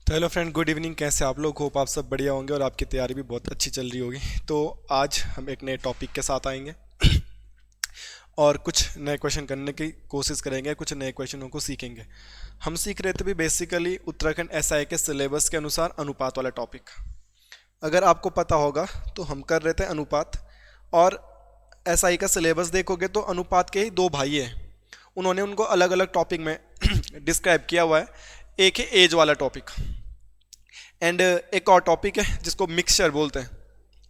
तो hello friend, good evening. कैसे आप लोग? होप आप सब बढ़िया होंगे और आपकी तैयारी भी बहुत अच्छी चल रही होगी। तो आज हम एक नए टॉपिक के साथ आएंगे और कुछ नए क्वेश्चन करने की कोशिश करेंगे, कुछ नए क्वेश्चनों को सीखेंगे। हम सीख रहे थे भी बेसिकली उत्तराखंड एसआई के सिलेबस के अनुसार अनुपात वाला टॉपिक। अगर आपको पता होगा तो हम कर रहे थे अनुपात। और एसआई का सिलेबस देखोगे तो अनुपात के ही दो भाई हैं, उन्होंने उनको अलग अलग टॉपिक में डिस्क्राइब किया हुआ है। एक है एज वाला टॉपिक एंड एक और टॉपिक है जिसको मिक्सचर बोलते हैं।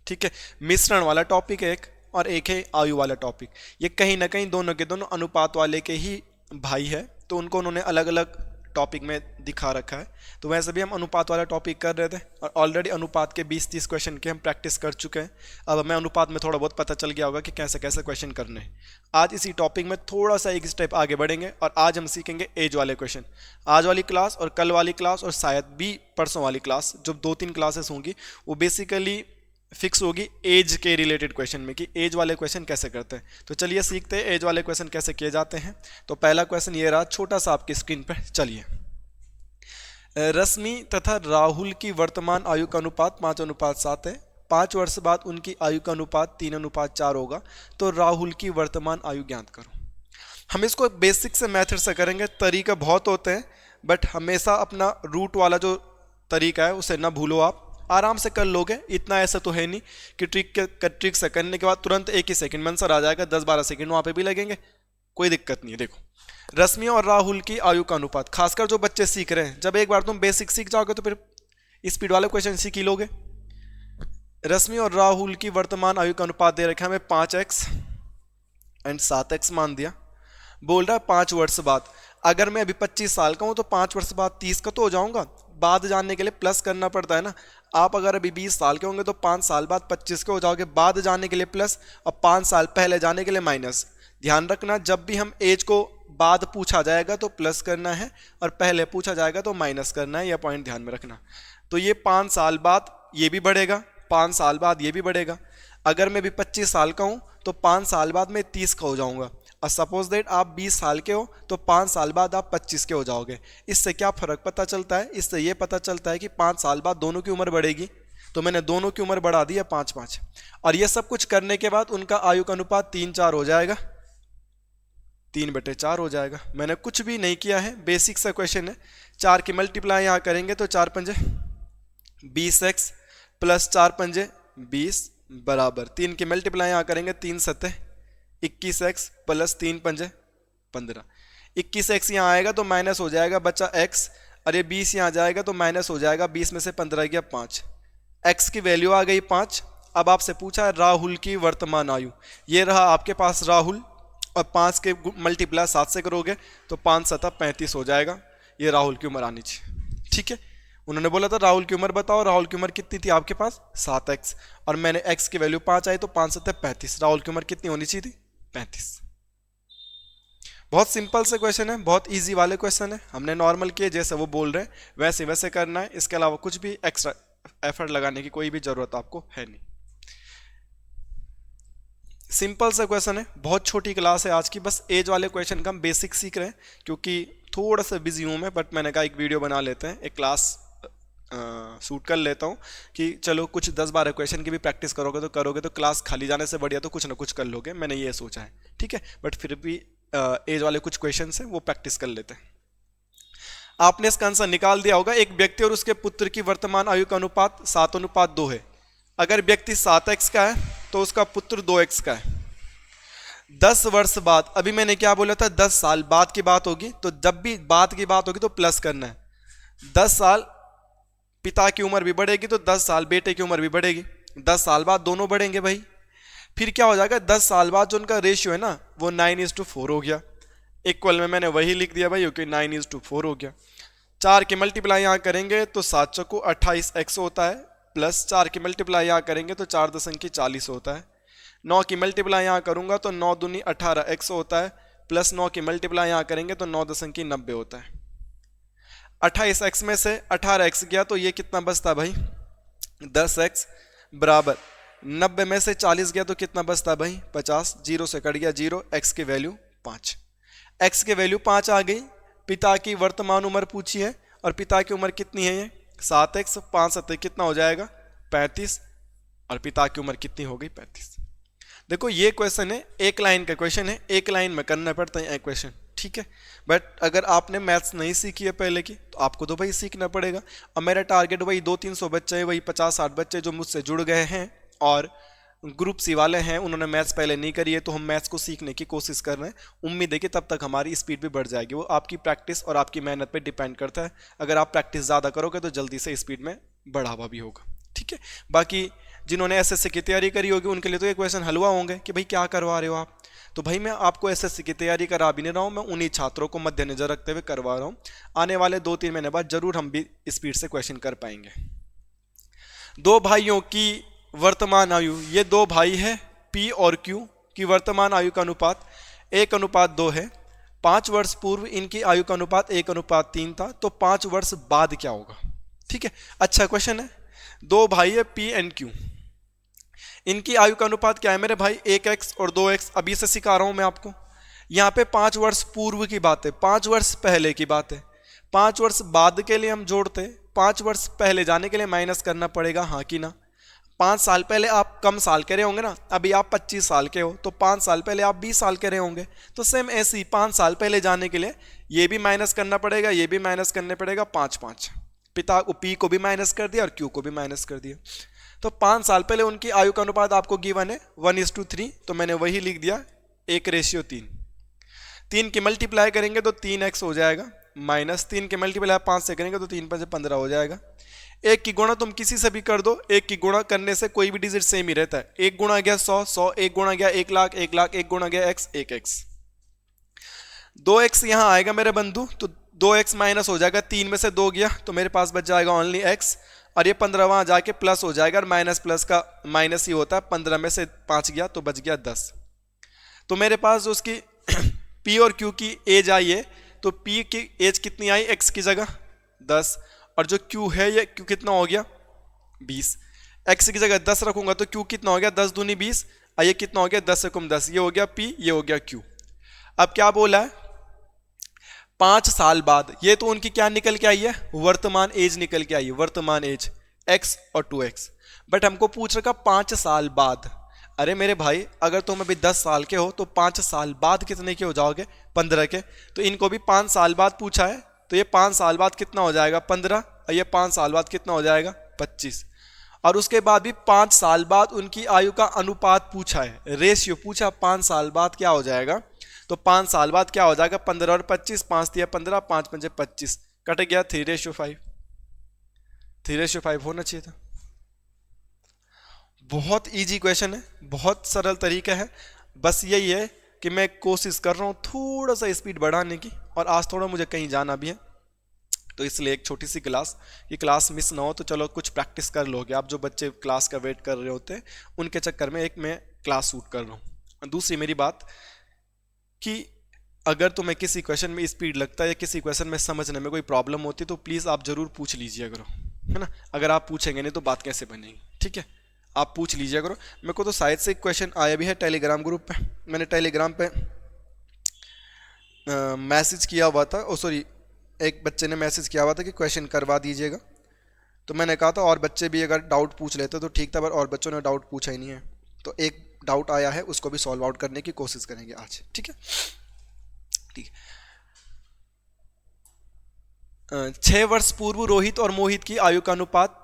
ठीक है, मिश्रण वाला टॉपिक है एक, और एक है आयु वाला टॉपिक। ये कहीं ना कहीं दोनों के दोनों अनुपात वाले के ही भाई है, तो उनको उन्होंने अलग अलग टॉपिक में दिखा रखा है। तो वैसे भी हम अनुपात वाला टॉपिक कर रहे थे और ऑलरेडी अनुपात के 20-30 क्वेश्चन के हम प्रैक्टिस कर चुके हैं। अब हमें अनुपात में थोड़ा बहुत पता चल गया होगा कि कैसे कैसे क्वेश्चन करने हैं। आज इसी टॉपिक में थोड़ा सा एक स्टेप आगे बढ़ेंगे और आज हम सीखेंगे एज वाले क्वेश्चन। आज वाली क्लास और कल वाली क्लास और शायद भी परसों वाली क्लास, जो 2-3 क्लासेस होंगी, वो बेसिकली फिक्स होगी एज के रिलेटेड क्वेश्चन में कि एज वाले क्वेश्चन कैसे करते हैं। तो चलिए सीखते हैं एज वाले क्वेश्चन कैसे किए जाते हैं। तो पहला क्वेश्चन ये रहा, छोटा सा आपकी स्क्रीन पर। चलिए, रश्मि तथा राहुल की वर्तमान आयु का अनुपात 5:7 है। 5 वर्ष बाद उनकी आयु का अनुपात 3:4 होगा। तो राहुल की वर्तमान आयु ज्ञात करो। हम इसको बेसिक से मेथड से करेंगे। तरीका बहुत होते हैं बट हमेशा अपना रूट वाला जो तरीका है उसे ना भूलो। आप आराम से कर लोगे, इतना ऐसा तो है नहीं कि ट्रिक से करने के बाद तुरंत एक ही सेकंड में आंसर आ जाएगा। 10-12 सेकंड वहाँ पे भी लगेंगे, कोई दिक्कत नहीं है। देखो, रश्मि और राहुल की आयु का अनुपात, खासकर जो बच्चे सीख रहे हैं, जब एक बार तुम बेसिक सीख जाओगे तो फिर स्पीड वाले क्वेश्चन सीख ही लोगे। रश्मि और राहुल की वर्तमान आयु का अनुपात दे रखा है हमें 5x एंड 7x मान दिया। बोल रहा है 5 वर्ष बाद। अगर मैं अभी 25 साल का हूं तो 5 वर्ष बाद 30 का तो हो जाऊंगा। बाद जानने के लिए प्लस करना पड़ता है ना। आप अगर अभी 20 साल के होंगे तो 5 साल बाद 25 के हो जाओगे। बाद जाने के लिए प्लस और 5 साल पहले जाने के लिए माइनस। ध्यान रखना, जब भी हम एज को बाद पूछा जाएगा तो प्लस करना है और पहले पूछा जाएगा तो माइनस करना है। यह पॉइंट ध्यान में रखना। तो ये 5 साल बाद ये भी बढ़ेगा, 5 साल बाद ये भी बढ़ेगा। अगर मैं भी 25 साल का हूं तो 5 साल बाद मैं 30 का हो जाऊंगा। और सपोज दैट आप 20 साल के हो तो 5 साल बाद आप 25 के हो जाओगे। इससे क्या फर्क पता चलता है? इससे ये पता चलता है कि 5 साल बाद दोनों की उम्र बढ़ेगी। तो मैंने दोनों की उम्र बढ़ा दी है 5-5। और ये सब कुछ करने के बाद उनका आयु का अनुपात 3-4 हो जाएगा, 3/4 हो जाएगा। मैंने कुछ भी नहीं किया है, बेसिक सा क्वेश्चन है। 4 की मल्टीप्लाई यहाँ करेंगे तो 4×5 20x प्लस 4×5 20 बराबर 3 की मल्टीप्लाई यहाँ करेंगे 3×7 21x प्लस 3×5 15। 21x यहाँ आएगा तो माइनस हो जाएगा, बचा x। और ये 20 यहाँ जाएगा तो माइनस हो जाएगा। 20 में से 15 गया 5। x की वैल्यू आ गई 5। अब आपसे पूछा है राहुल की वर्तमान आयु। ये रहा आपके पास राहुल, और 5 के मल्टीप्लाई 7 से करोगे तो 5×7 35 हो जाएगा। ये राहुल की उम्र आनी चाहिए। ठीक है, उन्होंने बोला था राहुल की उम्र बताओ। राहुल की उम्र कितनी थी आपके पास? 7x। और मैंने x की वैल्यू 5 आई तो 5×7 35। राहुल की उम्र कितनी होनी चाहिए थी? 35। बहुत सिंपल से क्वेश्चन है, बहुत इजी वाले क्वेश्चन है। हमने नॉर्मल किए, जैसे वो बोल रहे हैं वैसे वैसे करना है। इसके अलावा कुछ भी एक्स्ट्रा एफर्ट लगाने की कोई भी जरूरत आपको है नहीं। सिंपल सा क्वेश्चन है, बहुत छोटी क्लास है आज की। बस एज वाले क्वेश्चन का हम बेसिक सीख रहे हैं क्योंकि थोड़ा सा बिजी हूँ मैं, बट मैंने कहा एक वीडियो बना लेते हैं, एक क्लास शूट कर लेता हूँ कि चलो कुछ 10-12 क्वेश्चन की भी प्रैक्टिस करोगे तो क्लास खाली जाने से बढ़िया तो कुछ ना कुछ कर लोगे। मैंने ये सोचा है, ठीक है। बट फिर भी एज वाले कुछ क्वेश्चन हैं वो प्रैक्टिस कर लेते हैं। आपने इसका आंसर निकाल दिया होगा। एक व्यक्ति और उसके पुत्र की वर्तमान आयु का अनुपात 7:2 है। अगर व्यक्ति 7x का है तो उसका पुत्र 2x का है। 10 वर्ष बाद, अभी मैंने क्या बोला था, 10 साल बाद की बात होगी, तो जब भी बाद की बात होगी तो प्लस करना है। 10 साल पिता की उम्र भी बढ़ेगी तो 10 साल बेटे की उम्र भी बढ़ेगी। 10 साल बाद दोनों बढ़ेंगे भाई। फिर क्या हो जाएगा, 10 साल बाद जो उनका रेशियो है ना वो 9:4 हो गया। इक्वल में मैंने वही लिख दिया भाई, क्योंकि 9:4 हो गया। 4 की मल्टीप्लाई यहाँ करेंगे तो 7×4 28x होता है, प्लस 4 की मल्टीप्लाई यहाँ करेंगे तो 4×40 होता है। 9 की मल्टीप्लाई यहाँ करूंगा तो 9×2 18x होता है, प्लस 9 की मल्टीप्लाई यहाँ करेंगे तो 9×90 होता है। 28x में से 18x गया तो ये कितना बचता भाई? 10x बराबर 90 में से 40 गया तो कितना बचता भाई? 50। 0 से कट गया 0। x की वैल्यू 5। x की वैल्यू 5 आ गई। पिता की वर्तमान उम्र पूछी है और पिता की उम्र कितनी है? ये 7x 5 7 कितना हो जाएगा 35, और पिता की उम्र कितनी हो गई 35। देखो ये क्वेश्चन है, एक लाइन का क्वेश्चन है, एक लाइन में करना पड़ता है क्वेश्चन, ठीक है। बट अगर आपने मैथ्स नहीं सीखी है पहले की तो आपको तो भाई सीखना पड़ेगा। और मेरा टारगेट वही 200-300 बच्चे हैं, वही 50-60 बच्चे जो मुझसे जुड़ गए हैं और ग्रुप सी वाले हैं, उन्होंने मैथ्स पहले नहीं करी है, तो हम मैथ्स को सीखने की कोशिश कर रहे हैं। उम्मीद है कि तब तक हमारी स्पीड भी बढ़ जाएगी। वो आपकी प्रैक्टिस और आपकी मेहनत पे डिपेंड करता है। अगर आप प्रैक्टिस ज़्यादा करोगे तो जल्दी से स्पीड में बढ़ावा भी होगा, ठीक है। बाकी जिन्होंने एसएससी की तैयारी करी होगी उनके लिए तो ये क्वेश्चन हलवा होंगे कि भाई क्या करवा रहे हो आप। तो भाई मैं आपको एसएससी की तैयारी करा भी नहीं रहा हूँ, मैं उन्हीं छात्रों को मद्देनजर रखते हुए करवा रहा हूँ। आने वाले 2-3 महीने बाद जरूर हम भी स्पीड से क्वेश्चन कर पाएंगे। दो भाइयों की वर्तमान आयु, ये दो भाई है पी और क्यू की वर्तमान आयु का अनुपात 1:2 है। 5 वर्ष पूर्व इनकी आयु का अनुपात 1:3 था, तो 5 वर्ष बाद क्या होगा, ठीक है। अच्छा क्वेश्चन है। दो भाई है पी एंड क्यू, इनकी आयु का अनुपात क्या है मेरे भाई 1x और 2x। अभी से सिखा रहा हूं मैं आपको। यहाँ पे 5 वर्ष पूर्व की बात है, 5 वर्ष पहले की बात है। 5 वर्ष बाद के लिए हम जोड़ते, 5 वर्ष पहले जाने के लिए माइनस करना पड़ेगा, हाँ कि ना। 5 साल पहले आप कम साल के रहे होंगे ना, अभी आप 25 साल के हो, तो 5 साल पहले आप 20 साल के रहे होंगे। तो सेम ऐसे ही 5 साल पहले जाने के लिए ये भी माइनस करना पड़ेगा, ये भी माइनस करने पड़ेगा, 5-5। पिता को पी को भी माइनस कर दिया और क्यू को भी माइनस कर दिया। तो 5 साल पहले उनकी आयु का अनुपात आपको गिवन है 1:3, तो मैंने वही लिख दिया 1:3। 3 की मल्टीप्लाई करेंगे तो 3x हो जाएगा, माइनस 3 के मल्टीप्लाई 5 से करेंगे तो 3 5 15 हो जाएगा। 1 की गुणा तुम किसी से भी कर दो, 1 की गुणा करने से कोई भी डिजिट सेम ही रहता है। 1 गुणा गया 100, 100, 1 गुणा गया 1 लाख, 1 लाख, 1 गुणा गया x, 1x। 2x यहां आएगा मेरे बंधु, तो 2x माइनस हो जाएगा, 3 में से 2 गया तो मेरे पास बच जाएगा ओनली x, और ये 15 वहां जाके प्लस हो जाएगा, और माइनस प्लस का माइनस ही होता है। 15 में से 5 गया तो बच गया 10। तो मेरे पास जो उसकी p और q की एज आई है, तो p की एज कितनी आई x की जगह 10, और जो q है ये q कितना हो गया 20। x की जगह 10 रखूंगा तो q कितना हो गया 10 दूनी 20, और ये कितना हो गया 10 से कम 10, ये हो गया p, ये हो गया q। अब क्या बोला है 5 साल बाद, ये तो उनकी क्या निकल के आई है वर्तमान एज निकल के आई है, वर्तमान एज x और 2x। बट हमको पूछ रखा 5 साल बाद। अरे मेरे भाई अगर तुम अभी 10 साल के हो तो 5 साल बाद कितने के हो जाओगे 15 के, तो इनको भी 5 साल बाद पूछा है, तो ये 5 साल बाद कितना हो जाएगा 15, और ये 5 साल बाद कितना हो जाएगा 25। और उसके बाद भी 5 साल बाद उनकी आयु का अनुपात पूछा है, रेशियो पूछा, 5 साल बाद क्या हो जाएगा, तो 5 साल बाद क्या हो जाएगा 15 और 25, 5 दिया 15, 5 5 25, कट गया 3:5। 3:5 होना चाहिए था। बहुत इजी क्वेश्चन है, बहुत सरल तरीका है। बस यही है कि मैं कोशिश कर रहा हूँ थोड़ा सा स्पीड बढ़ाने की, और आज थोड़ा मुझे कहीं जाना भी है, तो इसलिए एक छोटी सी क्लास, ये क्लास मिस ना हो तो चलो कुछ प्रैक्टिस कर लोगे आप। जो बच्चे क्लास का वेट कर रहे होते हैं उनके चक्कर में एक मैं क्लास शूट कर रहा हूँ। दूसरी मेरी बात कि अगर तुम्हें किसी क्वेश्चन में स्पीड लगता है या किसी क्वेश्चन में समझने में कोई प्रॉब्लम होती है तो प्लीज़ आप ज़रूर पूछ लीजिए करो, है ना। अगर आप पूछेंगे नहीं तो बात कैसे बनेगी, ठीक है। आप पूछ लीजिए करो। मेरे को तो शायद से एक क्वेश्चन आया भी है टेलीग्राम ग्रुप पे, मैंने टेलीग्राम पे मैसेज किया हुआ था, ओ सॉरी एक बच्चे ने मैसेज किया हुआ था कि क्वेश्चन करवा दीजिएगा, तो मैंने कहा था और बच्चे भी अगर डाउट पूछ लेते तो ठीक था, पर और बच्चों ने डाउट पूछा ही नहीं है। तो एक डाउट आया है उसको भी सॉल्व आउट करने की कोशिश करेंगे आज, ठीक है। ठीक है। 6 वर्ष पूर्व रोहित और मोहित की आयु का अनुपात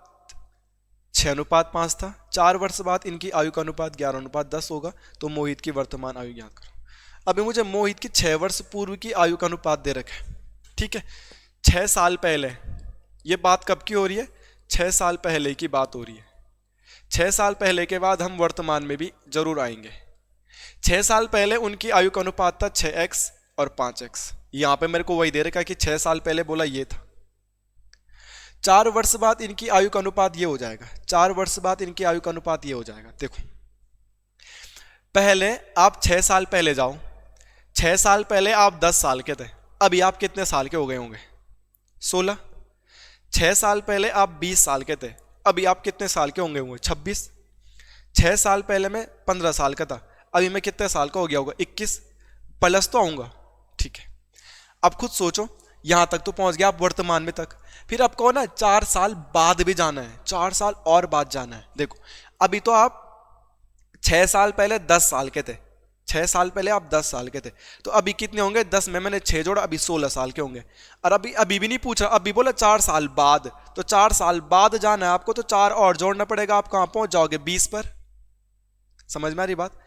6:5 था। 4 वर्ष बाद इनकी आयु का अनुपात 11:10 होगा, तो मोहित की वर्तमान आयु ज्ञात करो। अभी मुझे मोहित की 6 वर्ष पूर्व की आयु का अनुपात दे रखा है, ठीक है। 6 साल पहले, ये बात कब की हो रही है 6 साल पहले की बात हो रही है। 6 साल पहले के बाद हम वर्तमान में भी जरूर आएंगे। 6 साल पहले उनकी आयु का अनुपात था 6x और 5x। यहां पे मेरे को वही दे रखा है कि 6 साल पहले बोला ये था। 4 वर्ष बाद इनकी आयु का अनुपात ये हो जाएगा, 4 वर्ष बाद इनकी आयु का अनुपात ये हो जाएगा। देखो पहले आप 6 साल पहले जाओ, 6 साल पहले आप 10 साल के थे, अभी आप कितने साल के हो गए होंगे 16। 6 साल पहले आप 20 साल के थे, अभी आप कितने साल के होंगे 26। 6 साल पहले मैं 15 साल का था, अभी मैं कितने साल का हो गया होगा 21, प्लस तो आऊंगा, ठीक है। अब खुद सोचो यहां तक तो पहुंच गया आप वर्तमान में तक। फिर अब कहो ना 4 साल बाद भी जाना है, 4 साल और बाद जाना है। देखो अभी तो आप 6 साल पहले 10 साल के थे, 6 साल पहले आप 10 साल के थे, तो अभी कितने होंगे, 10 में मैंने 6 जोड़ा, अभी 16 साल के होंगे। और अभी अभी भी नहीं पूछा, अभी बोला 4 साल बाद, तो 4 साल बाद जाना है आपको, तो 4 और जोड़ना पड़ेगा, आप कहां पहुंच जाओगे 20 पर। समझ में आ रही बात।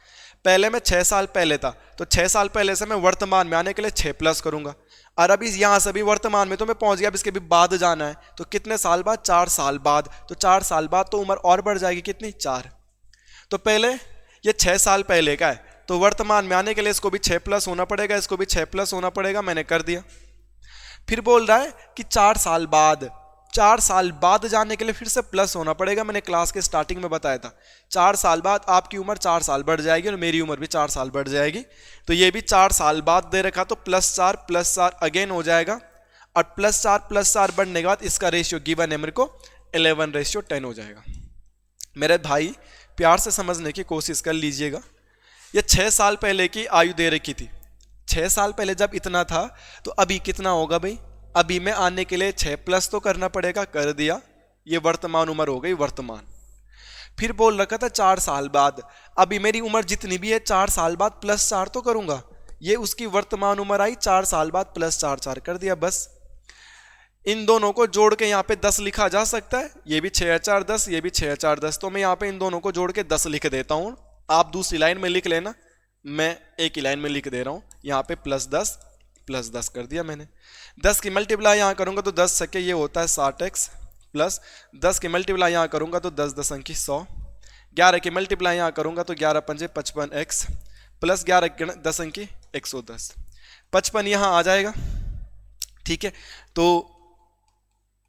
पहले मैं 6 साल पहले था, तो 6 साल पहले से मैं वर्तमान में आने के लिए 6 प्लस करूंगा, और अभी यहां से भी वर्तमान में तो मैं पहुंच गया, अब इसके भी बाद जाना है, तो कितने साल बाद, 4 साल बाद, तो 4 साल बाद तो उम्र और बढ़ जाएगी, कितनी, 4। तो पहले ये 6 साल पहले का है, तो वर्तमान में आने के लिए इसको भी 6 प्लस होना पड़ेगा, इसको भी 6 प्लस होना पड़ेगा, मैंने कर दिया। फिर बोल रहा है कि 4 साल बाद, 4 साल बाद जाने के लिए फिर से प्लस होना पड़ेगा, मैंने क्लास के स्टार्टिंग में बताया था। 4 साल बाद आपकी उम्र 4 साल बढ़ जाएगी और मेरी उम्र भी 4 साल बढ़ जाएगी, तो ये भी 4 साल बाद दे रखा, तो +4 अगेन हो जाएगा, और +4 बढ़ने के बाद इसका रेशियो गिवन है मेरे को 11:10 हो जाएगा। मेरे भाई प्यार से समझने की कोशिश कर लीजिएगा, ये 6 साल पहले की आयु दे रखी थी, 6 साल पहले जब इतना था, तो अभी कितना होगा भाई, अभी में आने के लिए 6 प्लस तो करना पड़ेगा, कर दिया, ये वर्तमान उम्र हो गई वर्तमान। फिर बोल रखा था 4 साल बाद, अभी मेरी उम्र जितनी भी है 4 साल बाद +4 तो करूंगा, ये उसकी वर्तमान उम्र आई, 4 साल बाद +4 कर दिया बस। इन दोनों को जोड़ के यहाँ पे 10 लिखा जा सकता है, ये भी 6 4 10, ये भी 6 4 10, तो मैं यहाँ पे इन दोनों को जोड़ के 10 लिख देता हूँ, आप दूसरी लाइन में लिख लेना, मैं एक ही लाइन में लिख दे रहा हूँ, यहाँ पे +10 कर दिया मैंने। 10 की मल्टीप्लाई यहाँ करूंगा तो 10 सके ये होता है 60x, प्लस 10 की मल्टीप्लाई यहाँ करूंगा तो 10 10 अंकी 100, 11 की मल्टीप्लाई यहाँ करूंगा तो 11 पंजे 55x, प्लस 11 10 अंकी 110, 55 यहाँ आ जाएगा, ठीक है, तो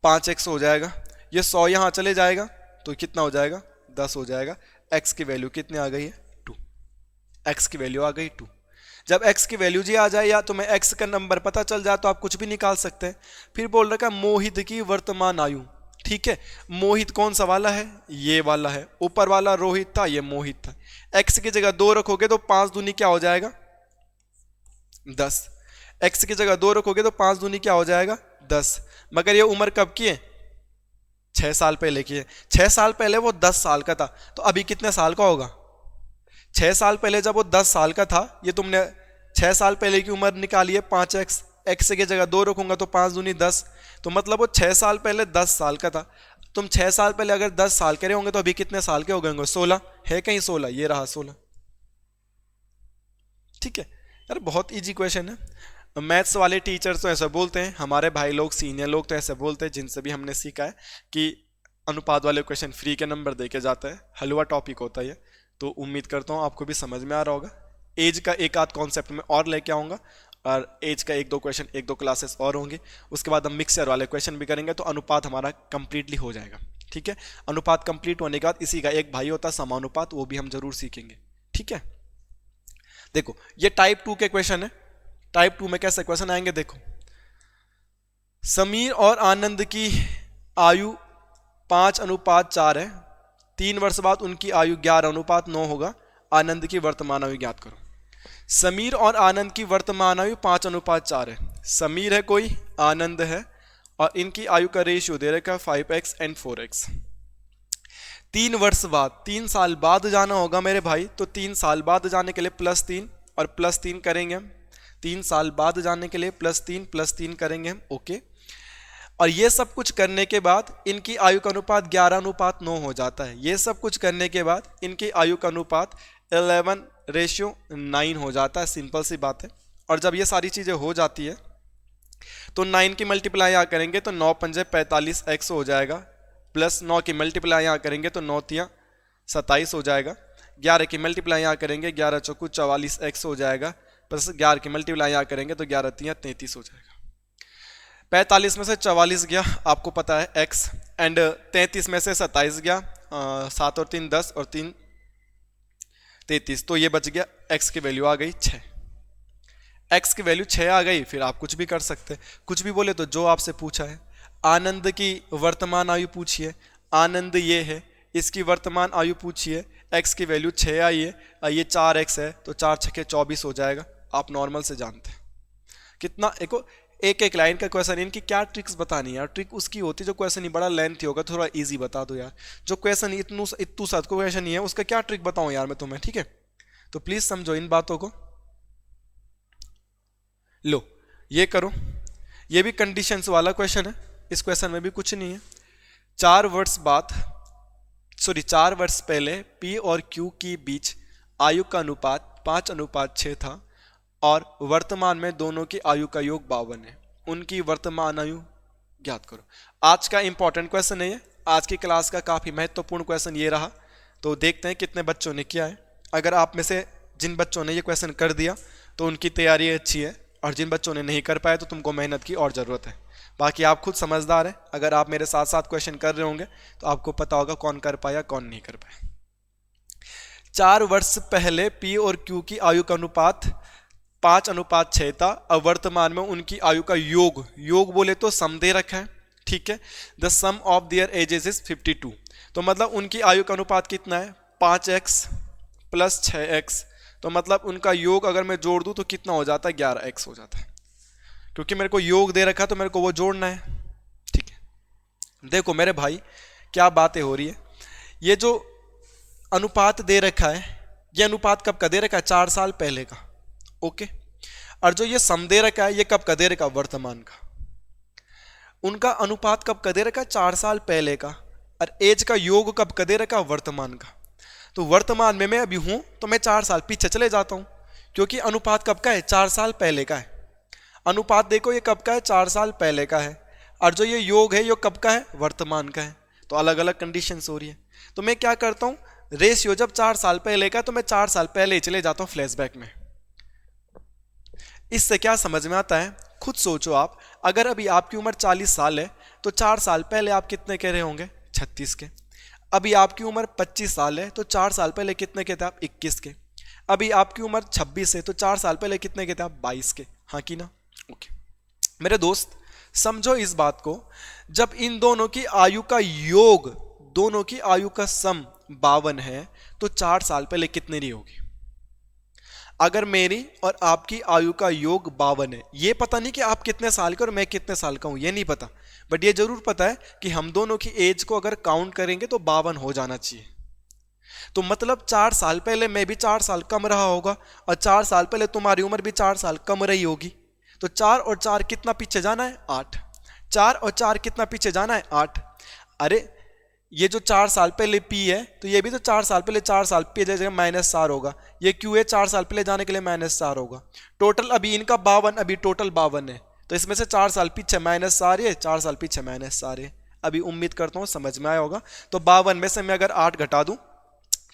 5x हो जाएगा, ये 100 यहाँ चले जाएगा तो कितना हो जाएगा, 10 हो जाएगा। x की वैल्यू कितनी आ गई है, 2, x की वैल्यू आ गई 2। जब x की वैल्यू जी आ जाए या तो मैं x का नंबर पता चल जाए तो आप कुछ भी निकाल सकते हैं। फिर बोल रखा है मोहित की वर्तमान आयु, ठीक है, मोहित कौन सा वाला है, ये वाला है, ऊपर वाला रोहित था, ये मोहित था। x की जगह 2 रखोगे तो 5 दूनी क्या हो जाएगा, 10, x की जगह 2 रखोगे तो 5 दूनी क्या हो जाएगा, 10। मगर ये उम्र कब की है, 6 साल पहले की है, 6 साल पहले वो 10 साल का था, तो अभी कितने साल का होगा, 6 साल पहले जब वो 10 साल का था, ये तुमने 6 साल पहले की उम्र निकाली है 5x, x की जगह 2 रखूंगा तो 5 दूनी 10, तो मतलब वो 6 साल पहले 10 साल का था। तुम 6 साल पहले अगर 10 साल के रहे होंगे तो अभी कितने साल के हो गए होंगे, 16 है कहीं 16, ये रहा 16, ठीक है यार, बहुत इजी क्वेश्चन है। मैथ्स वाले टीचर्स तो ऐसा बोलते हैं, हमारे भाई लोग सीनियर लोग तो ऐसे बोलते हैं, जिनसे भी हमने सीखा है कि अनुपात वाले क्वेश्चन फ्री के नंबर देके जाता है, हलवा टॉपिक होता है ये, तो उम्मीद करता हूँ आपको भी समझ में आ रहा होगा। एज का एक आध कॉन्सेप्ट में और लेके आऊँगा, और एज का 1-2 क्वेश्चन 1-2 क्लासेस और होंगी, उसके बाद हम मिक्सर वाले क्वेश्चन भी करेंगे, तो अनुपात हमारा कंप्लीटली हो जाएगा, ठीक है। अनुपात कंप्लीट होने के बाद इसी का एक भाई होता है समानुपात, वो भी हम जरूर सीखेंगे, ठीक है। देखो ये टाइप 2 के क्वेश्चन है, टाइप 2 में कैसे क्वेश्चन आएंगे, देखो समीर और आनंद की आयु 5:4 है, 3 वर्ष बाद उनकी आयु 11:9 होगा, आनंद की वर्तमान आयु ज्ञात करो। समीर और आनंद की वर्तमान आयु 5:4 है, समीर है कोई, आनंद है, और इनकी आयु का रेशियो दे रखा है 5x एंड 4x। 3 वर्ष बाद, 3 साल बाद जाना होगा मेरे भाई, तो 3 साल बाद जाने के लिए +3 और +3 करेंगे हम, 3 साल बाद जाने के लिए +3 करेंगे हम, ओके। और ये सब कुछ करने के बाद इनकी आयु का अनुपात 11:9 हो जाता है, ये सब कुछ करने के बाद इनकी आयु का अनुपात 11:9 हो जाता है, सिंपल सी बात है। और जब ये सारी चीज़ें हो जाती है तो 9 की मल्टीप्लाई यहाँ करेंगे तो 9 पंजे 45x हो जाएगा, प्लस 9 की मल्टीप्लाई यहाँ करेंगे तो 9 तियाँ 27 हो जाएगा, 11 की मल्टीप्लाई यहाँ करेंगे 11 चौकू 44x हो जाएगा, प्लस 11 की मल्टीप्लाई यहाँ करेंगे तो 11 तियाँ 33 हो जाएगा। 45 में से 44 गया, आपको पता है x, एंड 33 में से 27 गया, 7 और 3 10 और 3 33, तो ये बच गया, x की वैल्यू आ गई 6, x की वैल्यू 6 आ गई। फिर आप कुछ भी कर सकते हैं, कुछ भी बोले, तो जो आपसे पूछा है, आनंद की वर्तमान आयु पूछिए, आनंद ये है, इसकी वर्तमान आयु पूछिए, x की वैल्यू 6 आई है, ये 4x है, तो 4 छक्के 24 हो जाएगा, आप नॉर्मल से जानते हैं। कितना, देखो एक एक लाइन का क्वेश्चन, इनकी क्या ट्रिक्स बतानी है यार। ट्रिक उसकी होती है जो क्वेश्चन ही बड़ा लेंथी होगा, थोड़ा इजी बता दो यार। जो क्वेश्चन इतनू सा क्वेश्चन ही है, उसका क्या ट्रिक बताऊं यार मैं तुम्हें, ठीक है। तो प्लीज समझो इन बातों को। लो ये करो, ये भी कंडीशंस वाला क्वेश्चन है, इस क्वेश्चन में भी कुछ नहीं है। 4 वर्ष पहले P और Q के बीच आयु का अनुपात 5:6 था और वर्तमान में दोनों की आयु का योग 52 है। उनकी वर्तमान आयु ज्ञात करो। आज का इंपॉर्टेंट क्वेश्चन है ये, आज की क्लास का काफी महत्वपूर्ण क्वेश्चन ये रहा। तो देखते हैं कितने बच्चों ने किया है। अगर आप में से जिन बच्चों ने ये क्वेश्चन कर दिया तो उनकी तैयारी अच्छी है, और जिन बच्चों ने नहीं कर पाए तो तुमको मेहनत की और ज़रूरत है। बाकी आप खुद समझदार हैं, अगर आप मेरे साथ साथ क्वेश्चन कर रहे होंगे तो आपको पता होगा कौन कर पाया कौन नहीं कर पाया। 4 वर्ष पहले P और Q की आयु का अनुपात 5:6 था, अब वर्तमान में उनकी आयु का योग बोले तो सम दे रखा है, ठीक है। The sum of their edges is 52। तो मतलब उनकी आयु का अनुपात कितना है, 5x प्लस 6x। तो मतलब उनका योग अगर मैं जोड़ दूं तो कितना हो जाता है, 11x हो जाता है। क्योंकि मेरे को योग दे रखा तो मेरे को वो जोड़ना है, ठीक है। देखो मेरे भाई क्या बातें हो रही है। ये जो अनुपात दे रखा है, ये अनुपात कब का दे रखा है, 4 साल पहले का, ओके। और जो ये सम दे रखा है, ये कब का दे रखा है, वर्तमान का। उनका अनुपात कब का दे रखा है, 4 साल पहले का। और एज का योग कब का दे रखा है, वर्तमान का। तो वर्तमान में मैं अभी हूं तो मैं 4 साल पीछे चले जाता हूं, क्योंकि अनुपात कब का है, 4 साल पहले का है। अनुपात देखो ये कब का है, 4 साल पहले का है। और जो ये योग है ये कब का है, वर्तमान का है। तो अलग अलग कंडीशंस हो रही है। तो मैं क्या करता हूँ, रेशियो जब 4 साल पहले का तो मैं 4 साल पहले ही चले जाता हूँ फ्लैशबैक में। इससे क्या समझ में आता है, खुद सोचो आप। अगर अभी आपकी उम्र 40 साल है तो 4 साल पहले आप कितने कह रहे होंगे, 36 के। अभी आपकी उम्र 25 साल है तो 4 साल पहले कितने के थे आप, 21 के। अभी आपकी उम्र 26 है तो 4 साल पहले कितने के थे आप, 22 के। हाँ कि ना, ओके। मेरे दोस्त समझो इस बात को, जब इन दोनों की आयु का योग, दोनों की आयु का सम 52 है तो 4 साल पहले कितने रही होगी। अगर मेरी और आपकी आयु का योग 52 है, ये पता नहीं कि आप कितने साल के और मैं कितने साल का हूं, ये नहीं पता, बट ये जरूर पता है कि हम दोनों की एज को अगर काउंट करेंगे तो 52 हो जाना चाहिए। तो मतलब 4 साल पहले मैं भी 4 साल कम रहा होगा, और 4 साल पहले तुम्हारी उम्र भी 4 साल कम रही होगी। तो 4 और 4 कितना पीछे जाना है, 8। 4 और 4 कितना पीछे जाना है, 8। अरे ये जो 4 साल पहले P है तो ये भी तो 4 साल पहले 4 साल पे जगह -4 होगा। ये Q है, 4 साल पहले जाने के लिए -4 होगा। टोटल अभी इनका 52, अभी टोटल 52 है। तो इसमें से 4 साल पीछे -4 है, 4 साल पीछे -4 है। अभी उम्मीद करता हूँ समझ में आया होगा। तो 52 में से मैं अगर 8 घटा दूं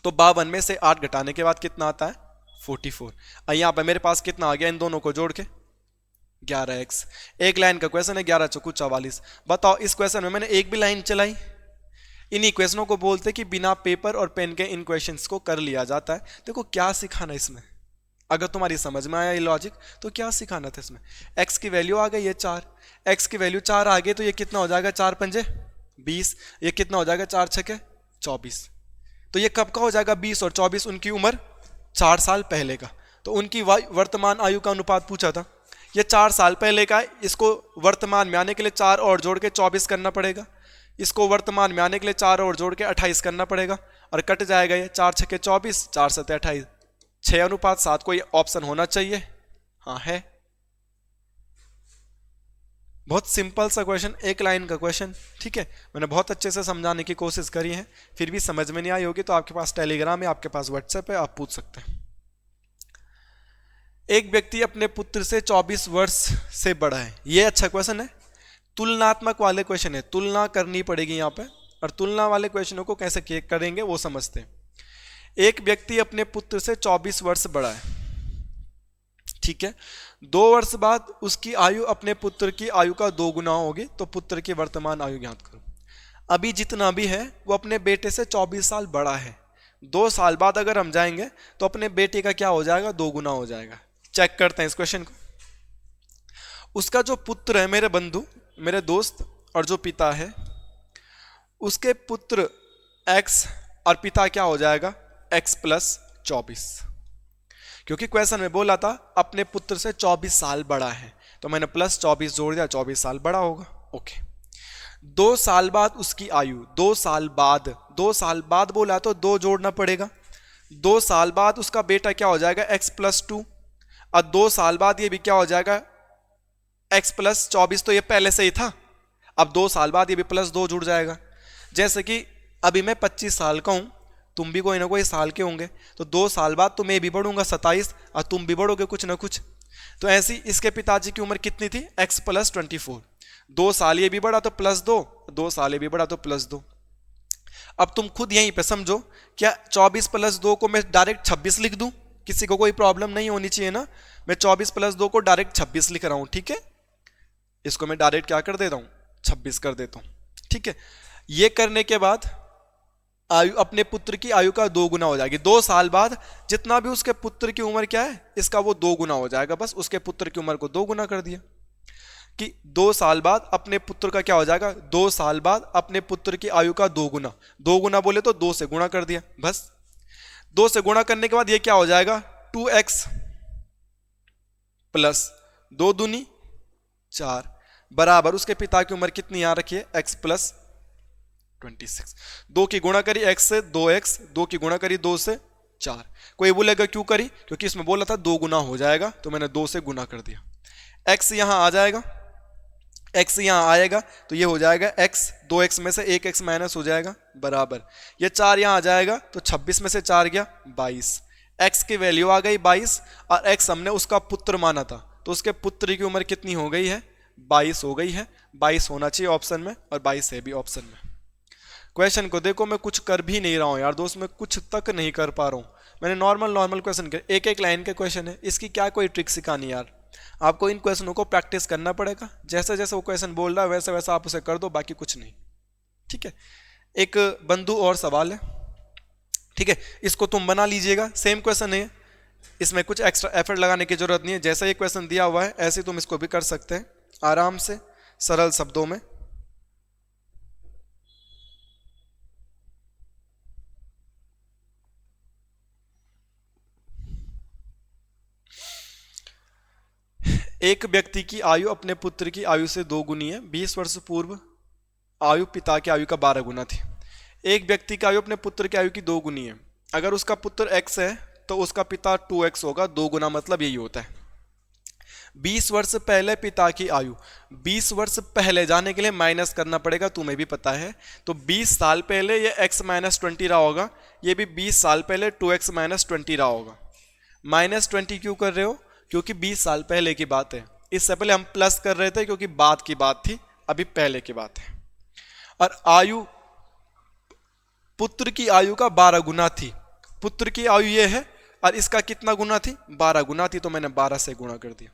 तो 52 में से 8 घटाने के बाद कितना आता है, 44। यहाँ पे मेरे पास कितना आ गया, इन दोनों को जोड़ के 11x। एक लाइन का क्वेश्चन है, 11 चौकू 44। बताओ इस क्वेश्चन में मैंने एक भी लाइन चलाई। इन्हीं क्वेश्चनों को बोलते कि बिना पेपर और पेन के इन क्वेश्चंस को कर लिया जाता है। देखो क्या सिखाना इसमें, अगर तुम्हारी समझ में आया ये लॉजिक तो क्या सिखाना था इसमें। x की वैल्यू आ गई है 4, x की वैल्यू 4 आ गई तो ये कितना हो जाएगा, 4 पंजे 20। ये कितना हो जाएगा, 4 छके 24। तो ये कब का हो जाएगा, 20 और 24, उनकी उम्र 4 साल पहले का। तो उनकी वर्तमान आयु का अनुपात पूछा था, ये 4 साल पहले का। इसको वर्तमान में आने के लिए 4 और जोड़ के 24 करना पड़ेगा। इसको वर्तमान में आने के लिए 4 और जोड़ के 28 करना पड़ेगा, और कट जाएगा ये 4 छके 24, 4 सते 28, 6:7। कोई ऑप्शन होना चाहिए, हाँ है। बहुत सिंपल सा क्वेश्चन, एक लाइन का क्वेश्चन, ठीक है। मैंने बहुत अच्छे से समझाने की कोशिश करी है, फिर भी समझ में नहीं आई होगी तो आपके पास टेलीग्राम है, आपके पास व्हाट्सएप है, आप पूछ सकते हैं। एक व्यक्ति अपने पुत्र से 24 वर्ष से बड़ा है। ये अच्छा क्वेश्चन है, तुलनात्मक वाले क्वेश्चन है, तुलना करनी पड़ेगी यहाँ पे। और तुलना वाले क्वेश्चनों को कैसे करेंगे वो समझते हैं। एक व्यक्ति अपने पुत्र से 24 वर्ष बड़ा है, ठीक है। 2 वर्ष बाद उसकी आयु अपने पुत्र की आयु का 2 गुना होगी, तो पुत्र की वर्तमान आयु ज्ञात करो। अभी जितना भी है वो अपने बेटे से 24 साल बड़ा है। 2 साल बाद अगर हम जाएंगे तो अपने बेटे का क्या हो जाएगा, 2 गुना हो जाएगा। चेक करते हैं इस क्वेश्चन को। उसका जो पुत्र है, मेरे बंधु, मेरे दोस्त, और जो पिता है, उसके पुत्र x और पिता क्या हो जाएगा, x + 24। क्योंकि क्वेश्चन में बोला था अपने पुत्र से 24 साल बड़ा है, तो मैंने प्लस 24 जोड़ दिया, 24 साल बड़ा होगा। ओके, 2 साल बाद उसकी आयु, 2 साल बाद बोला तो 2 जोड़ना पड़ेगा। 2 साल बाद उसका बेटा क्या हो जाएगा, x+2, और 2 साल बाद ये भी क्या हो जाएगा, x+24, तो ये पहले से ही था। अब 2 साल बाद ये भी +2 जुड़ जाएगा। जैसे कि अभी मैं 25 साल का हूं, तुम भी कोई ना कोई साल के होंगे, तो 2 साल बाद तो मैं भी बढ़ूंगा 27, और तुम भी बढ़ोगे कुछ ना कुछ। तो ऐसी इसके पिताजी की उम्र कितनी थी, x+24। 2 साल ये भी बढ़ा तो +2, 2 साल ये भी बढ़ा तो +2। अब तुम खुद यहीं पे समझो, क्या 24 + 2 को मैं डायरेक्ट 26 लिख दूं? किसी को कोई प्रॉब्लम नहीं होनी चाहिए ना। मैं 24 + 2 को डायरेक्ट 26 लिख रहा हूं, ठीक है। इसको मैं डायरेक्ट क्या कर देता हूं, 26 कर देता हूं, ठीक है। ये करने के बाद आयु, अपने पुत्र की आयु का 2 गुना हो जाएगी। 2 साल बाद जितना भी उसके पुत्र की उम्र क्या है, इसका वो 2 गुना हो जाएगा। बस उसके पुत्र की उम्र को 2 गुना कर दिया कि 2 साल बाद अपने पुत्र का क्या हो जाएगा, 2 साल बाद अपने पुत्र की आयु का 2 गुना। 2 गुना बोले तो 2 से गुणा कर दिया, बस 2 से गुणा करने के बाद ये क्या हो जाएगा, 2x + 2 दूनी 4 बराबर उसके पिता की उम्र कितनी यहां रखिए, x+26। 2 की गुणा करी x से 2x, 2 की गुणा करी 2 से 4। कोई बोलेगा क्यों करी, क्योंकि इसमें बोला था 2 गुना हो जाएगा, तो मैंने 2 से गुना कर दिया। x यहां आ जाएगा, x यहां आएगा तो ये हो जाएगा x, 2x में से 1x माइनस हो जाएगा बराबर, ये 4 यहां आ जाएगा तो 26 में से 4 गया 22। x की वैल्यू आ गई 22, और x हमने उसका पुत्र माना था, तो उसके पुत्र की उम्र कितनी हो गई है, 22 हो गई है। 22 होना चाहिए ऑप्शन में, और 22 है भी ऑप्शन में। क्वेश्चन को देखो, मैं कुछ कर भी नहीं रहा हूं यार दोस्त, मैं कुछ तक नहीं कर पा रहा हूं। मैंने नॉर्मल क्वेश्चन कर, एक एक लाइन के क्वेश्चन है, इसकी क्या कोई ट्रिक सिखानी यार। आपको इन क्वेश्चनों को प्रैक्टिस करना पड़ेगा, जैसे जैसे वो क्वेश्चन बोल रहा है वैसे वैसे आप उसे कर दो, बाकी कुछ नहीं, ठीक है। एक बंधु और सवाल है, ठीक है, इसको तुम बना लीजिएगा। सेम क्वेश्चन है, इसमें कुछ एक्स्ट्रा एफर्ट लगाने की जरूरत नहीं है। जैसा ये क्वेश्चन दिया हुआ है ऐसे तुम इसको भी कर सकते हैं आराम से, सरल शब्दों में। एक व्यक्ति की आयु अपने पुत्र की आयु से 2 गुनी है। 20 वर्ष पूर्व आयु पिता की आयु का 12 गुना थी। एक व्यक्ति की आयु अपने पुत्र की आयु की 2 गुनी है। अगर उसका पुत्र x है तो उसका पिता 2x होगा। 2 गुना मतलब यही होता है। 20 वर्ष पहले पिता की आयु, 20 वर्ष पहले जाने के लिए माइनस करना पड़ेगा, तुम्हें भी पता है। तो 20 साल पहले ये x माइनस 20 रहा होगा, ये भी 20 साल पहले 2x माइनस 20 रहा होगा। माइनस 20 क्यों कर रहे हो, क्योंकि 20 साल पहले की बात है। इससे पहले हम प्लस कर रहे थे क्योंकि बाद की बात थी, अभी पहले की बात है। और आयु पुत्र की आयु का 12 गुना थी। पुत्र की आयु ये है और इसका कितना गुना थी, 12 गुना थी, तो मैंने 12 से गुणा कर दिया।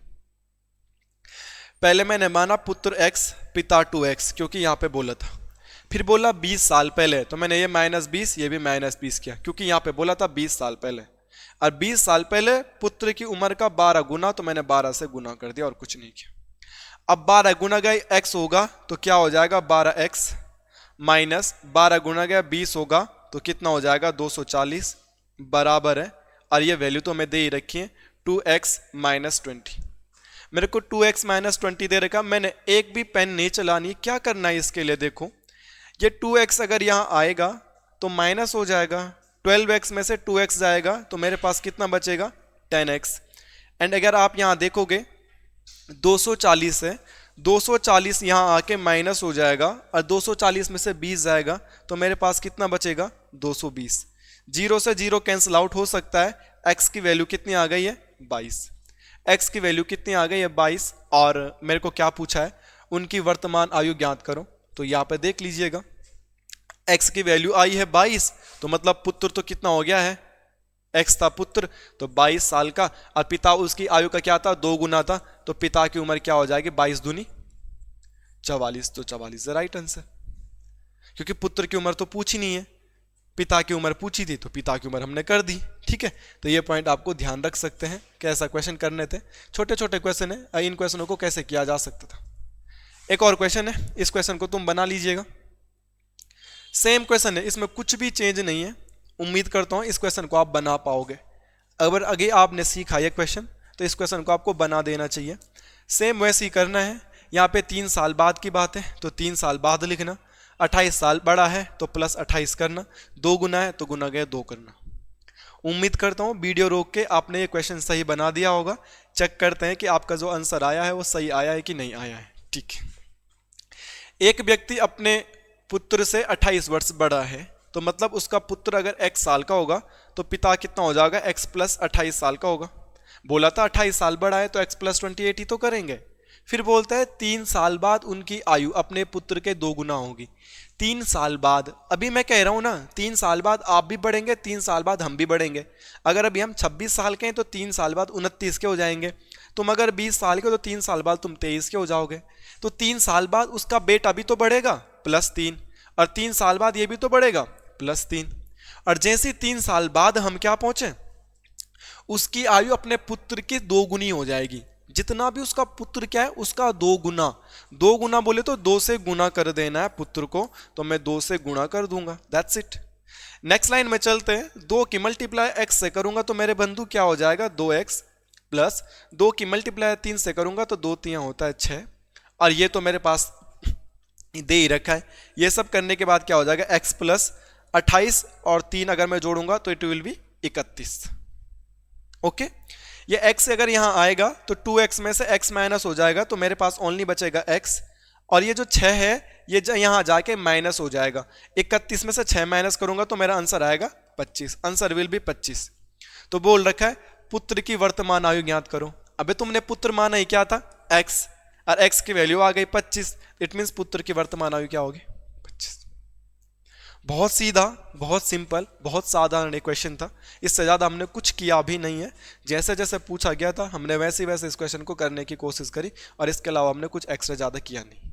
पहले मैंने माना पुत्र x पिता 2x, क्योंकि यहां पे बोला था। फिर बोला 20 साल पहले, तो मैंने ये -20 ये भी -20 किया, क्योंकि यहां पे बोला था 20 साल पहले। और 20 साल पहले पुत्र की उम्र का 12 गुना, तो मैंने 12 से गुना कर दिया और कुछ नहीं किया। अब 12 गुना गया x होगा तो क्या हो जाएगा, 12x माइनस 12 गुना गया 20 होगा तो कितना हो जाएगा, 240 बराबर है। और ये वैल्यू तो मैं दे ही रखी है, 2x माइनस 20। मेरे को 2x माइनस 20 दे रखा, मैंने एक भी पेन नहीं चलानी। क्या करना है इसके लिए, देखो ये 2x अगर यहाँ आएगा तो माइनस हो जाएगा, 12x में से 2x जाएगा तो मेरे पास कितना बचेगा, 10x। एंड अगर आप यहाँ देखोगे 240 है, 240 यहाँ आके माइनस हो जाएगा और 240 में से 20 जाएगा तो मेरे पास कितना बचेगा, 220। 0 से 0 कैंसिल आउट हो सकता है। x की वैल्यू कितनी आ गई है, 22। x की वैल्यू कितनी आ गई है, 22। और मेरे को क्या पूछा है, उनकी वर्तमान आयु ज्ञात करो। तो यहाँ पे देख लीजिएगा x की वैल्यू आई है 22, तो मतलब पुत्र तो कितना हो गया है, x था पुत्र तो 22 साल का, और पिता उसकी आयु का क्या था, 2 गुना था, तो पिता की उम्र क्या हो जाएगी, 22 दूनी 44। तो 44 राइट आंसर, क्योंकि पुत्र की उम्र तो पूछी नहीं है, पिता की उम्र पूछी थी तो पिता की उम्र हमने कर दी। ठीक है, तो ये पॉइंट आपको ध्यान रख सकते हैं। कैसा क्वेश्चन करने थे, छोटे छोटे क्वेश्चन है, इन क्वेश्चनों को कैसे किया जा सकता था। एक और क्वेश्चन है, इस क्वेश्चन को तुम बना लीजिएगा। सेम क्वेश्चन है, इसमें कुछ भी चेंज नहीं है। उम्मीद करता हूं इस क्वेश्चन को आप बना पाओगे। अगर आगे आपने सीखा ये क्वेश्चन तो इस क्वेश्चन को आपको बना देना चाहिए। सेम वैसे ही करना है। यहाँ पे 3 साल बाद की बात है तो 3 साल बाद लिखना, 28 साल बड़ा है तो प्लस 28 करना, 2 गुना है तो गुना गया 2 करना। उम्मीद करता हूँ वीडियो रोक के आपने ये क्वेश्चन सही बना दिया होगा। चेक करते हैं कि आपका जो आंसर आया है वो सही आया है कि नहीं आया है। ठीक है, एक व्यक्ति अपने पुत्र से 28 वर्ष बड़ा है, तो मतलब उसका पुत्र अगर x साल का होगा तो पिता कितना हो जाएगा, x प्लस 28 साल का होगा। बोला था 28 साल बड़ा है तो x प्लस 28 ही तो करेंगे। फिर बोलता है 3 साल बाद उनकी आयु अपने पुत्र के 2 गुना होगी। 3 साल बाद, अभी मैं कह रहा हूं ना 3 साल बाद आप भी बढ़ेंगे, 3 साल बाद हम भी बढ़ेंगे। अगर अभी हम 26 साल के हैं तो 3 साल बाद 29 के हो जाएंगे। तुम अगर 20 साल के हो तो 3 साल बाद तुम 23 के हो जाओगे। तो 3 साल बाद उसका बेटा भी तो बढ़ेगा प्लस 3, और 3 साल बाद ये भी तो बढ़ेगा प्लस 3। और जैसे 3 साल बाद हम क्या पहुंचे, उसकी आयु अपने पुत्र की 2 गुनी हो जाएगी। जितना भी उसका पुत्र क्या है उसका 2 गुना। 2 गुना बोले तो 2 से गुना कर देना है पुत्र को, तो मैं 2 से गुणा कर दूंगा, दैट्स इट। नेक्स्ट लाइन में चलते हैं। 2 की मल्टीप्लाई x से करूंगा तो मेरे बंधु क्या हो जाएगा 2x, प्लस 2 की मल्टीप्लाई 3 से करूंगा तो 2 3 होता है 6, और ये तो मेरे पास दे ही रखा है। ये सब करने के बाद क्या हो जाएगा x प्लस 28 और 3 अगर मैं जोड़ूंगा तो इट विल बी 31। ओके, ये x से अगर यहां आएगा तो 2x में से x माइनस हो जाएगा तो मेरे पास ओनली बचेगा x, और ये जो 6 है ये यहां जाके माइनस हो जाएगा। 31 में से 6 माइनस करूंगा तो मेरा आंसर आएगा 25, आंसर विल बी 25। तो बोल रखा है पुत्र की वर्तमान आयु ज्ञात करो। अबे तुमने पुत्र माना ही क्या था x, और x की वैल्यू आ गई 25, इट मींस पुत्र की वर्तमान आयु क्या होगी 25। बहुत सीधा, बहुत सिंपल, बहुत साधारण क्वेश्चन था। इससे ज्यादा हमने कुछ किया भी नहीं है। जैसे जैसे पूछा गया था हमने वैसे वैसे इस क्वेश्चन को करने की कोशिश करी, और इसके अलावा हमने कुछ एक्स्ट्रा ज्यादा किया नहीं।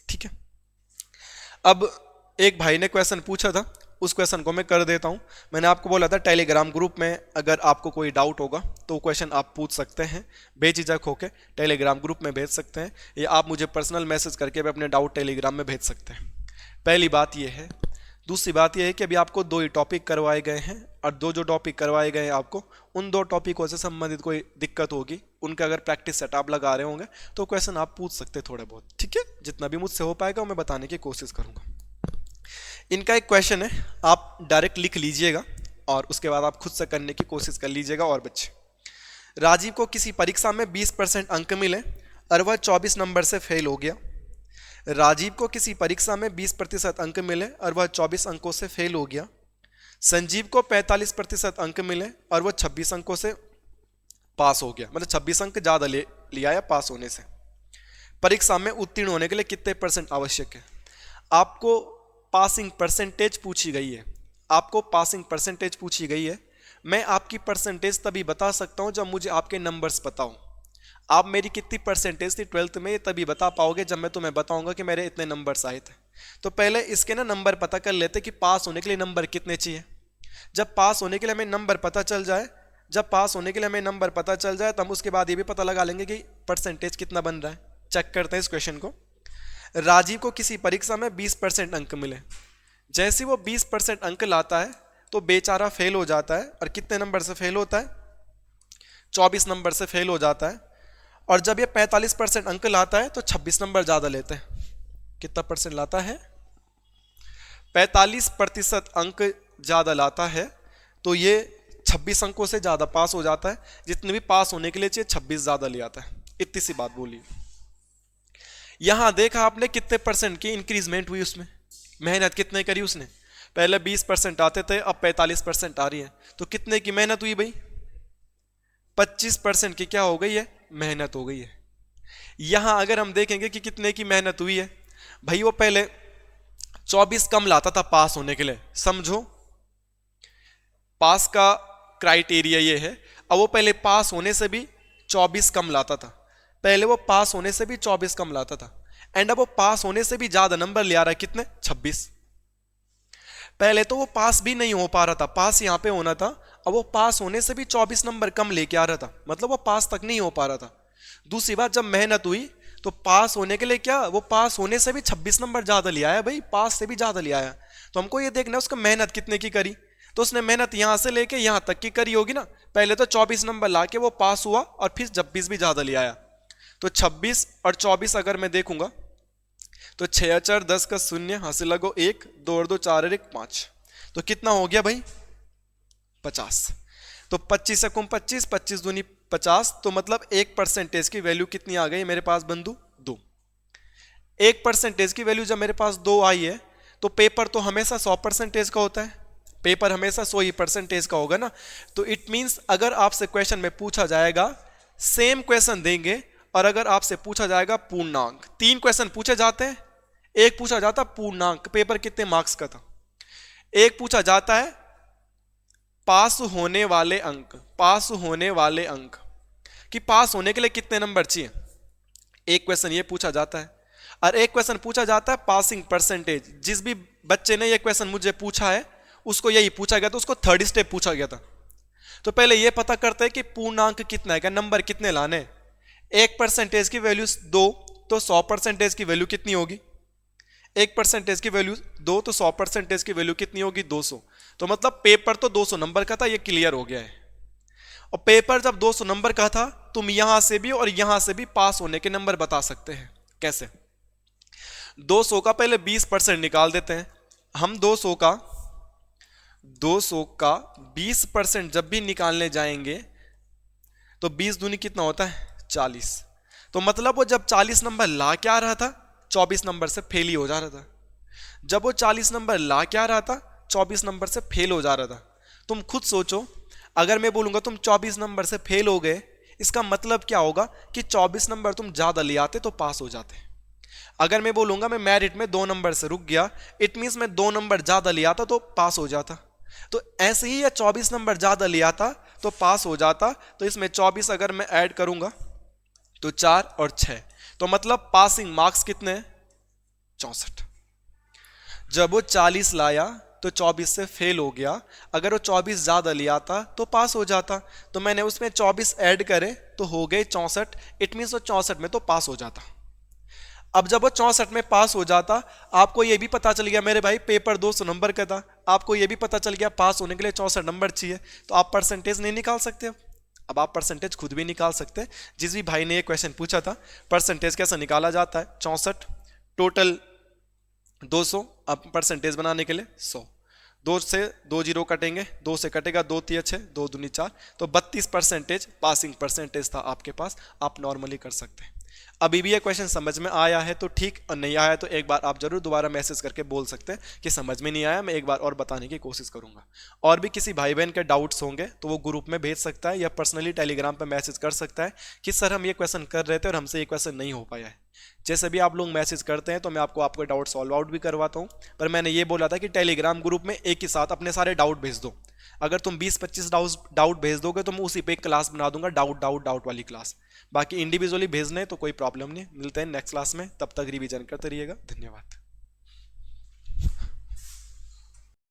ठीक है, अब एक भाई ने क्वेश्चन पूछा था, उस क्वेश्चन को मैं कर देता हूं। मैंने आपको बोला था टेलीग्राम ग्रुप में अगर आपको कोई डाउट होगा तो क्वेश्चन आप पूछ सकते हैं, बेझिझक होकर टेलीग्राम ग्रुप में भेज सकते हैं, या आप मुझे पर्सनल मैसेज करके भी अपने डाउट टेलीग्राम में भेज सकते हैं। पहली बात यह है। दूसरी बात यह है कि अभी आपको 2 ही टॉपिक करवाए गए हैं, और जो टॉपिक करवाए गए हैं आपको उन 2 टॉपिकों से संबंधित कोई दिक्कत होगी, उनका अगर प्रैक्टिस सेट आप लगा रहे होंगे तो क्वेश्चन आप पूछ सकते हैं थोड़े बहुत। ठीक है, जितना भी मुझसे हो पाएगा मैं बताने की कोशिश करूंगा। इनका एक क्वेश्चन है, आप डायरेक्ट लिख लीजिएगा और उसके बाद आप खुद से करने की कोशिश कर लीजिएगा। और बच्चे, राजीव को किसी परीक्षा में 20% अंक मिले और वह 24 नंबर से फेल हो गया। राजीव को किसी परीक्षा में 20% अंक मिले और वह 24 अंकों से फेल हो गया। संजीव को 45% अंक मिले और वह 26 अंकों से पास हो गया, मतलब 26 अंक ज्यादा ले लिया है पास होने से। परीक्षा में उत्तीर्ण होने के लिए कितने % आवश्यक है? आपको पासिंग परसेंटेज पूछी गई है, आपको पासिंग परसेंटेज पूछी गई है। मैं आपकी परसेंटेज तभी बता सकता हूं जब मुझे आपके नंबर्स पता हो। आप मेरी कितनी परसेंटेज थी 12th में तभी बता पाओगे जब मैं तुम्हें बताऊंगा कि मेरे इतने नंबर्स आए थे। तो पहले इसके ना नंबर पता कर लेते कि पास होने के लिए नंबर कितने चाहिए। जब पास होने के लिए हमें नंबर पता चल जाए, तो हम उसके बाद ये भी पता लगा लेंगे कि परसेंटेज कितना बन रहा है। चेक करते हैं इस क्वेश्चन को। राजीव को किसी परीक्षा में 20% अंक मिले। जैसे वो 20% अंक लाता है तो बेचारा फेल हो जाता है, और कितने नंबर से फेल होता है? 24 नंबर से फेल हो जाता है। और जब ये 45% अंक लाता है तो 26 नंबर ज्यादा लेते हैं। कितना परसेंट लाता है? 45% अंक ज्यादा लाता है, तो ये 26 अंकों से ज्यादा पास हो जाता है। जितने भी पास होने के लिए चाहिए 26 ज्यादा ले आता है। इतनी सी बात बोली। यहां देखा आपने कितने % की इंक्रीजमेंट हुई, उसमें मेहनत कितने करी उसने। पहले 20% आते थे, अब 45% आ रही है, तो कितने की मेहनत हुई भाई? 25% की क्या हो गई है? मेहनत हो गई है। यहां अगर हम देखेंगे कि कितने की मेहनत हुई है, भाई वो पहले 24 कम लाता था पास होने के लिए, समझो पास का क्राइटेरिया ये है। अब वो पहले पास होने से भी 24 कम लाता था, पहले वो पास होने से भी 24 कम लाता था, एंड अब वो पास होने से भी ज्यादा नंबर ले आ रहा है। कितने? 26। पहले तो वो पास भी नहीं हो पा रहा था, पास यहां पे होना था, अब वो पास होने से भी 24 नंबर कम लेके आ रहा था, मतलब वो पास तक नहीं हो पा रहा था। दूसरी बात, जब मेहनत हुई तो पास होने के लिए क्या, वो पास होने से भी 26 नंबर ज्यादा ले आया भाई, पास से भी ज्यादा ले आया। तो हमको ये देखना है उसका मेहनत कितने की करी। तो उसने मेहनत यहां से लेके यहां तक की करी होगी ना। पहले तो 24 नंबर लाके वो पास हुआ और फिर 26 भी ज्यादा ले आया। तो 26 और 24 अगर मैं देखूंगा तो 6 4 10 का 0, हासिल लगो 1, 2 और 2 4 और 1 5, तो कितना हो गया भाई 50। तो 25 से कुम 25, 25 दूनी 50, तो मतलब 1% की वैल्यू कितनी आ गई मेरे पास बंधु 2। 1% की वैल्यू जब मेरे पास 2 आई है तो पेपर तो हमेशा 100% का होता है, पेपर हमेशा 100% का होगा ना। तो इट मींस अगर आपसे क्वेश्चन में पूछा जाएगा, सेम क्वेश्चन देंगे और अगर आपसे पूछा जाएगा पूर्णांक, 3 क्वेश्चन पूछे जाते हैं, एक पूछा जाता पूर्णांक, पेपर कितने मार्क्स का था, एक पूछा जाता है पास होने वाले अंक, पास होने वाले अंक कि पास होने के लिए कितने नंबर चाहिए, एक क्वेश्चन ये पूछा जाता है, और एक क्वेश्चन पूछा जाता है पासिंग परसेंटेज। जिस भी बच्चे ने ये क्वेश्चन मुझे पूछा है उसको यही पूछा गया था, उसको थर्ड स्टेप पूछा गया था। तो पहले ये पता करते हैं कि पूर्णांक कितना है, क्या नंबर कितने लाने। 1% की वैल्यू 2, तो 100% की वैल्यू कितनी होगी, 1% की वैल्यू 2, तो 100% की वैल्यू कितनी होगी 200। तो मतलब पेपर तो 200 नंबर का था, ये क्लियर हो गया है। और पेपर जब 200 नंबर का था, तुम यहां से भी और यहां से भी पास होने के नंबर बता सकते हैं। कैसे, 200 का पहले 20% निकाल देते हैं हम। 200 का 20% जब भी निकालने जाएंगे तो 20 दूनी कितना होता है 40। तो मतलब वो जब 40 नंबर ला के आ रहा था 24 नंबर से फेल ही हो जा रहा था। जब वो 40 नंबर ला के आ रहा था 24 नंबर से फेल हो जा रहा था। तुम खुद सोचो, अगर मैं बोलूंगा तुम 24 नंबर से फेल हो गए, इसका मतलब क्या होगा कि 24 नंबर तुम ज्यादा ले आते तो पास हो जाते। अगर मैं बोलूंगा मैं मेरिट में 2 नंबर से रुक गया, इट मींस मैं 2 नंबर ज्यादा ले आता तो पास हो जाता। तो ऐसे ही या 24 नंबर ज्यादा ले आता तो पास हो जाता। तो इसमें 24 अगर मैं ऐड करूंगा तो 4 और 6, तो मतलब पासिंग मार्क्स कितने हैं 64। जब वो 40 लाया तो 24 से फेल हो गया, अगर वो 24 ज्यादा ले आता तो पास हो जाता। तो मैंने उसमें 24 ऐड करे तो हो गए 64, इट मींस वो 64 में तो पास हो जाता। अब जब वो 64 में पास हो जाता, आपको यह भी पता चल गया मेरे भाई पेपर 200 नंबर का था, आपको यह भी पता चल गया पास होने के लिए 64 नंबर चाहिए, तो आप परसेंटेज नहीं निकाल सकते। अब आप परसेंटेज खुद भी निकाल सकते हैं। जिस भी भाई ने ये क्वेश्चन पूछा था परसेंटेज कैसे निकाला जाता है, 64 टोटल 200, अब परसेंटेज बनाने के लिए 100, 2 से 2 जीरो कटेंगे, 2 से कटेगा 2 3 6, 2 दूनी 4, तो 32% पासिंग परसेंटेज था आपके पास। आप नॉर्मली कर सकते हैं। अभी भी ये क्वेश्चन समझ में आया है तो ठीक, और नहीं आया तो एक बार आप जरूर दोबारा मैसेज करके बोल सकते हैं कि समझ में नहीं आया, मैं एक बार और बताने की कोशिश करूंगा। और भी किसी भाई बहन के डाउट्स होंगे तो वो ग्रुप में भेज सकता है या पर्सनली टेलीग्राम पर मैसेज कर सकता है कि सर हम ये क्वेश्चन कर रहे थे और हमसे ये क्वेश्चन नहीं हो पाया है। जैसे भी आप लोग मैसेज करते हैं तो मैं आपको डाउट सॉल्व आउट भी करवाता हूँ, पर मैंने ये बोला था कि टेलीग्राम ग्रुप में एक ही साथ अपने सारे डाउट भेज दो। अगर तुम 20-25 डाउट भेज दोगे तो मैं उसी पे एक क्लास बना दूंगा, डाउट वाली क्लास। बाकी इंडिविजुअली भेजने तो कोई प्रॉब्लम नहीं। मिलते हैं नेक्स्ट क्लास में, तब तक रिवीजन करते रहिएगा। धन्यवाद।